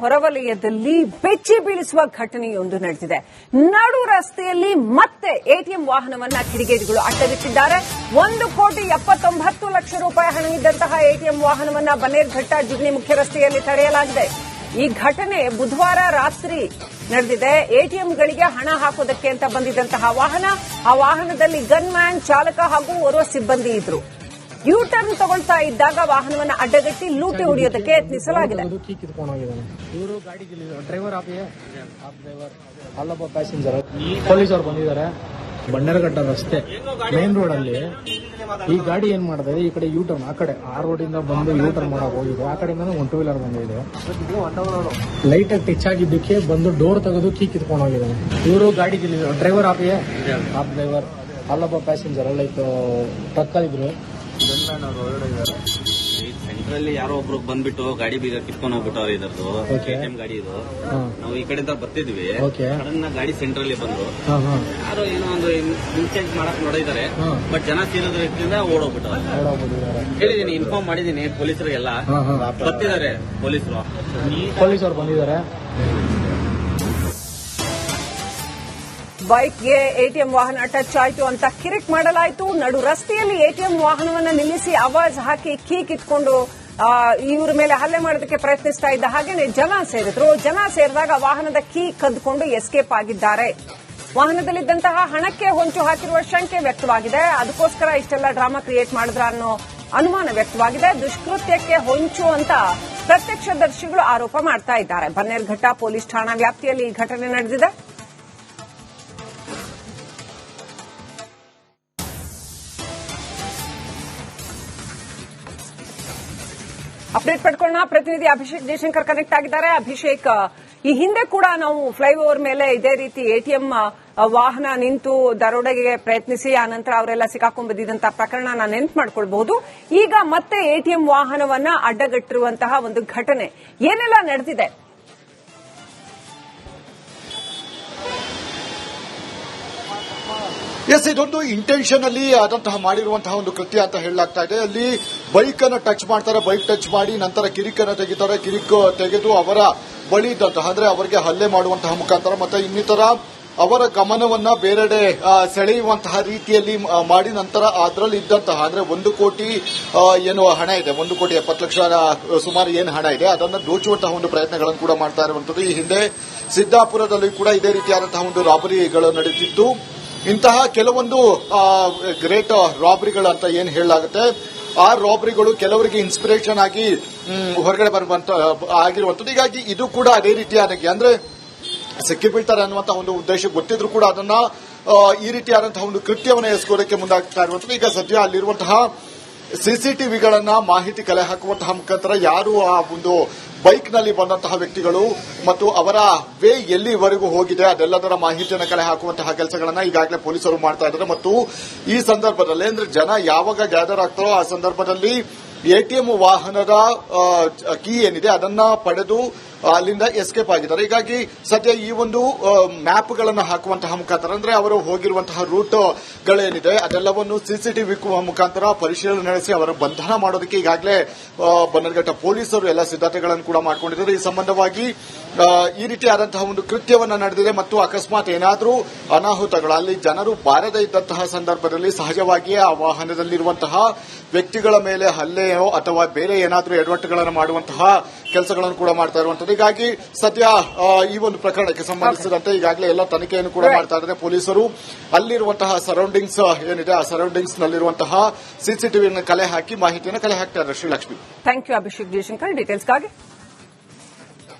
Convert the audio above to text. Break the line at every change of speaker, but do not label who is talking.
ಹೊರವಲಯದಲ್ಲಿ ಬೆಚ್ಚಿ ಬೀಳಿಸುವ ಘಟನೆಯೊಂದು ನಡೆದಿದೆ. ನಡು ರಸ್ತೆಯಲ್ಲಿ ಮತ್ತೆ ಎಟಿಎಂ ವಾಹನವನ್ನ ಕಿಡಿಗೇಡಿಗಳು ಅಡ್ಡಗಿಟ್ಟಿದ್ದಾರೆ. 1,79,00,000 ರೂಪಾಯಿ ಹಣವಿದ್ದಂತಹ ಎಟಿಎಂ ವಾಹನವನ್ನ ಬನ್ನೇರುಘಟ್ಟ ಜಿಗಣಿ ಮುಖ್ಯ ರಸ್ತೆಯಲ್ಲಿ ತಡೆಯಲಾಗಿದೆ. ಈ ಘಟನೆ ಬುಧವಾರ ರಾತ್ರಿ ನಡೆದಿದೆ. ಎಟಿಎಂಗಳಿಗೆ ಹಣ ಹಾಕೋದಕ್ಕೆ ಅಂತ ಬಂದಿದ್ದಂತಹ ವಾಹನ, ಆ ವಾಹನದಲ್ಲಿ ಗನ್ ಮ್ಯಾನ್, ಚಾಲಕ ಹಾಗೂ ಓರ್ವ ಸಿಬ್ಬಂದಿ ಇದ್ರು. ಯೂ ಟರ್ನ್ ತಗೊಳ್ತಾ ಇದ್ದಾಗ ವಾಹನವನ್ನು ಅಡ್ಡಗಟ್ಟಿ ಲೂಟಿ ಹೊಡೆಯೋದಕ್ಕೆ ಯತ್ನಿಸಲಾಗಿದೆ.
ಇವರು ಗಾಡಿ ಡ್ರೈವರ್ ಅಲ್ಲೊಬ್ಬ ಪ್ಯಾಸೆಂಜರ್ ಪೊಲೀಸರು ಬಂದಿದ್ದಾರೆ. ಬನ್ನೇರುಘಟ್ಟ ರಸ್ತೆ ಮೇನ್ ರೋಡ್ ಅಲ್ಲಿ ಈ ಗಾಡಿ ಏನ್ ಮಾಡಿದೆ, ಈ ಕಡೆ ಯೂ ಟರ್ನ್, ಆ ಕಡೆ ಆ ರೋಡ್ ಇಂದ ಬಂದು ಯೂ ಟರ್ನ್ ಮಾಡಕ್ ಹೋಗಿದೆ. ಆ ಕಡೆಯಿಂದ 1 2 ವೀಲರ್ ಬಂದಿದೆ. ಲೈಟ್ ಆಗಿ ಟಚ್ ಆಗಿದ್ದಕ್ಕೆ ಬಂದು ಡೋರ್ ತೆಗೆದು ಕೀ ಕಿತ್ಕೊಂಡು ಹೋಗಿದ್ದಾನೆ. ಇವರು ಗಾಡಿ ಡ್ರೈವರ್ ಡ್ರೈವರ್ ಅಲ್ಲೊಬ್ಬ ಪ್ಯಾಸೆಂಜರ್ ಲೈಕ್ ಟ್ರಕ್ ಇದ್ರು.
ಸೆಂಟ್ರಲ್ಲಿ ಯಾರೋ ಒಬ್ರು ಬಂದ್ಬಿಟ್ಟು ಗಾಡಿ ಬೀಗ ಕಿತ್ಕೊಂಡು ಹೋಗ್ಬಿಟ್ಟವ್ರು. ಇದರದು ಎಟಿಎಂ ಗಾಡಿ ಇದು. ನಾವು ಈ ಕಡೆಯಿಂದ ಬರ್ತಿದ್ವಿ, ಸಡನ್ ಗಾಡಿ ಸೆಂಟ್ರಲ್ಲಿ ಬಂದ್ರು. ಯಾರೋ ಏನೋ ಒಂದು ಇನ್ಸೆಂಟ್ ಮಾಡಕ್ ನೋಡಿದ್ದಾರೆ, ಬಟ್ ಜನ ಸೇರಿದ ವ್ಯಕ್ತಿಯಿಂದ ಓಡೋಗ್ಬಿಟ್ಟವ್ರು. ಹೇಳಿದೀನಿ, ಇನ್ಫಾರ್ಮ್ ಮಾಡಿದೀನಿ ಪೊಲೀಸರಿಗೆಲ್ಲ. ಬರ್ತಿದ್ದಾರೆ
ಪೊಲೀಸರು ಬಂದಿದ್ದಾರೆ.
ಬೈಕ್ಗೆ ಎಟಿಎಂ ವಾಹನ ಟಚ್ ಆಯಿತು ಅಂತ ಕಿರಿಕ್ ಮಾಡಲಾಯಿತು. ನಡು ರಸ್ತೆಯಲ್ಲಿ ಎಟಿಎಂ ವಾಹನವನ್ನು ನಿಲ್ಲಿಸಿ ಆವಾಜ್ ಹಾಕಿ ಕೀ ಕಿತ್ಕೊಂಡು ಇವರ ಮೇಲೆ ಹಲ್ಲೆ ಮಾಡೋದಕ್ಕೆ ಪ್ರಯತ್ನಿಸ್ತಾ ಇದ್ದ ಹಾಗೇನೆ ಜನ ಸೇರಿದ್ರು. ಜನ ಸೇರಿದಾಗ ವಾಹನದ ಕೀ ಕದ್ದುಕೊಂಡು ಎಸ್ಕೇಪ್ ಆಗಿದ್ದಾರೆ. ವಾಹನದಲ್ಲಿದ್ದಂತಹ ಹಣಕ್ಕೆ ಹೊಂಚು ಹಾಕಿರುವ ಶಂಕೆ ವ್ಯಕ್ತವಾಗಿದೆ. ಅದಕ್ಕೋಸ್ಕರ ಇಷ್ಟೆಲ್ಲ ಡ್ರಾಮಾ ಕ್ರಿಯೇಟ್ ಮಾಡಿದ್ರ ಅನ್ನೋ ಅನುಮಾನ ವ್ಯಕ್ತವಾಗಿದೆ. ದುಷ್ಕೃತ್ಯಕ್ಕೆ ಹೊಂಚು ಅಂತ ಪ್ರತ್ಯಕ್ಷದರ್ಶಿಗಳು ಆರೋಪ ಮಾಡ್ತಾ ಇದ್ದಾರೆ. ಬನ್ನೇರುಘಟ್ಟ ಪೊಲೀಸ್ ಠಾಣಾ ವ್ಯಾಪ್ತಿಯಲ್ಲಿ ಈ ಘಟನೆ ನಡೆದಿದೆ. ಅಪ್ಡೇಟ್ ಪಡ್ಕೊಳ್ಳೋಣ. ಪ್ರತಿನಿಧಿ ಅಭಿಷೇಕ್ ಜಯಶಂಕರ್ ಕನೆಕ್ಟ್ ಆಗಿದ್ದಾರೆ. ಅಭಿಷೇಕ್, ಈ ಹಿಂದೆ ಕೂಡ ನಾವು ಫ್ಲೈಓವರ್ ಮೇಲೆ ಇದೇ ರೀತಿ ಎಟಿಎಂ ವಾಹನ ನಿಂತು ದರೋಡೆಗೆ ಪ್ರಯತ್ನಿಸಿ ಆ ನಂತರ ಅವರೆಲ್ಲ ಸಿಕ್ಕಾಕೊಂಡ್ ಬಂದಿದ್ದಂತಹ ಪ್ರಕರಣ ನೆನಪು ಮಾಡ್ಕೊಳ್ಬಹುದು. ಈಗ ಮತ್ತೆ ಎಟಿಎಂ ವಾಹನವನ್ನ ಅಡ್ಡಗಟ್ಟಿರುವಂತಹ ಒಂದು ಘಟನೆ ಏನೆಲ್ಲ ನಡೆದಿದೆ?
ಎಸ್, ಇದೊಂದು ಇಂಟೆನ್ಷನಲಿ ಆದಂತಹ ಮಾಡಿರುವಂತಹ ಒಂದು ಕೃತ್ಯ ಅಂತ ಹೇಳಲಾಗ್ತಾ ಇದೆ. ಅಲ್ಲಿ ಬೈಕ್ ಅನ್ನು ಟಚ್ ಮಾಡ್ತಾರೆ, ಬೈಕ್ ಟಚ್ ಮಾಡಿ ನಂತರ ಕಿರಿಕನ್ನು ತೆಗಿತಾರೆ. ಕಿರಿಕ್ ತೆಗೆದು ಅವರ ಬಳಿ ಇದ್ದಂತಹ ಅಂದ್ರೆ ಅವರಿಗೆ ಹಲ್ಲೆ ಮಾಡುವಂತಹ ಮುಖಾಂತರ ಮತ್ತೆ ಇನ್ನಿತರ ಅವರ ಗಮನವನ್ನ ಬೇರೆಡೆ ಸೆಳೆಯುವಂತಹ ರೀತಿಯಲ್ಲಿ ಮಾಡಿ ನಂತರ ಅದರಲ್ಲಿ ಇದ್ದಂತಹ ಅಂದ್ರೆ 1 ಕೋಟಿ ಏನು ಹಣ ಇದೆ, 1,70,00,000 ಸುಮಾರು ಏನು ಹಣ ಇದೆ ಅದನ್ನು ದೋಚುವಂತಹ ಒಂದು ಪ್ರಯತ್ನಗಳನ್ನು ಕೂಡ ಮಾಡ್ತಾ ಇರುವಂತದ್ದು. ಈ ಹಿಂದೆ ಸಿದ್ದಾಪುರದಲ್ಲಿ ಕೂಡ ಇದೇ ರೀತಿಯಾದಂತಹ ಒಂದು ರಾಬರಿಗಳು ನಡೆದಿದ್ದು. ಇಂತಹ ಕೆಲವೊಂದು ಗ್ರೇಟ್ ರಾಬರಿಗಳು ಅಂತ ಏನ್ ಹೇಳಲಾಗುತ್ತೆ, ಆ ರಾಬರಿಗಳು ಕೆಲವರಿಗೆ ಇನ್ಸ್ಪಿರೇಷನ್ ಆಗಿ ಹೊರಗಡೆ ಆಗಿರುವಂತದ್ದು. ಹೀಗಾಗಿ ಇದು ಕೂಡ ಅದೇ ರೀತಿಯಾಗಿ ಅಂದ್ರೆ ಸಿಕ್ಕಿ ಬೀಳ್ತಾರೆ ಅನ್ನುವಂತಹ ಒಂದು ಉದ್ದೇಶ ಗೊತ್ತಿದ್ರು ಕೂಡ ಅದನ್ನ ಈ ರೀತಿಯಾದಂತಹ ಒಂದು ಕೃತ್ಯವನ್ನು ಎಸಗೋದಕ್ಕೆ ಮುಂದಾಗ್ತಾ ಇರುವಂತದ್ದು. ಈಗ ಸದ್ಯ ಅಲ್ಲಿರುವಂತಹ ಸಿಸಿಟಿವಿಗಳನ್ನ ಮಾಹಿತಿ ಕಲೆ ಹಾಕುವಂತಹ ಮುಖಾಂತರ ಯಾರು ಆ ಒಂದು ಬೈಕ್ ನಲ್ಲಿ ಬಂದಂತಹ ವ್ಯಕ್ತಿಗಳು ಮತ್ತು ಅವರ ವೇ ಎಲ್ಲಿವರೆಗೂ ಹೋಗಿದೆ ಅದೆಲ್ಲದರ ಮಾಹಿತಿಯನ್ನು ಕಲೆ ಹಾಕುವಂತಹ ಕೆಲಸಗಳನ್ನ ಈಗಾಗಲೇ ಪೊಲೀಸರು ಮಾಡ್ತಾ ಇದ್ದಾರೆ. ಮತ್ತು ಈ ಸಂದರ್ಭದಲ್ಲಿ ಅಂದ್ರೆ ಜನ ಯಾವಾಗ ಗ್ಯಾದರ್ ಆಗ್ತಾರೋ ಆ ಸಂದರ್ಭದಲ್ಲಿ ಎಟಿಎಂ ವಾಹನದ ಕೀ ಏನಿದೆ ಅದನ್ನ ಪಡೆದು ಅಲ್ಲಿಂದ ಎಸ್ಕೇಪ್ ಆಗಿದ್ದಾರೆ. ಹೀಗಾಗಿ ಸದ್ಯ ಈ ಒಂದು ಮ್ಯಾಪ್ಗಳನ್ನು ಹಾಕುವಂತಹ ಮುಖಾಂತರ ಅಂದ್ರೆ ಅವರು ಹೋಗಿರುವಂತಹ ರೂಟ್ಗಳೇನಿದೆ ಅದೆಲ್ಲವನ್ನು ಸಿಸಿಟಿವಿ ಮುಖಾಂತರ ಪರಿಶೀಲನೆ ನಡೆಸಿ ಅವರ ಬಂಧನ ಮಾಡೋದಕ್ಕೆ ಈಗಾಗಲೇ ಬನ್ನೇರುಘಟ್ಟ ಪೊಲೀಸರು ಎಲ್ಲ ಸಿದ್ಧತೆಗಳನ್ನು ಕೂಡ ಮಾಡಿಕೊಂಡಿದ್ದಾರೆ. ಈ ಸಂಬಂಧವಾಗಿ ಈ ರೀತಿಯಾದಂತಹ ಒಂದು ಕೃತ್ಯವನ್ನ ನಡೆದಿದೆ ಮತ್ತು ಅಕಸ್ಮಾತ್ ಏನಾದರೂ ಅನಾಹುತಗಳು ಅಲ್ಲಿ ಜನರು ಬಾರದೇ ಇದ್ದಂತಹ ಸಂದರ್ಭದಲ್ಲಿ ಸಹಜವಾಗಿಯೇ ಆ ವಾಹನದಲ್ಲಿರುವಂತಹ ವ್ಯಕ್ತಿಗಳ ಮೇಲೆ ಹಲ್ಲೆಯೋ ಅಥವಾ ಬೇರೆ ಏನಾದರೂ ಎಡವಟ್ಟುಗಳನ್ನು ಮಾಡುವಂತಹ ಕೆಲಸಗಳನ್ನು ಕೂಡ ಮಾಡ್ತಾ ಇರುವಂತದ್ದು. ಹೀಗಾಗಿ ಸದ್ಯ ಈ ಒಂದು ಪ್ರಕರಣಕ್ಕೆ ಸಂಬಂಧಿಸಿದಂತೆ ಈಗಾಗಲೇ ಎಲ್ಲ ತನಿಖೆಯನ್ನು ಕೂಡ ಮಾಡ್ತಾ ಇದ್ದಾರೆ ಪೊಲೀಸರು. ಅಲ್ಲಿರುವಂತಹ ಸರೌಂಡಿಂಗ್ಸ್ ಏನಿದೆ ಆ ಸರೌಂಡಿಂಗ್ಸ್ ನಲ್ಲಿರುವಂತಹ ಸಿಸಿಟಿವಿಯನ್ನು ಕಲೆ ಹಾಕಿ ಮಾಹಿತಿಯನ್ನು ಕಲೆ ಹಾಕ್ತಾ ಇದ್ದಾರೆ. Srilakshmi,
thank you Abhishek Jayashankar ಡೀಟೇಲ್ಸ್ಗಾಗಿ.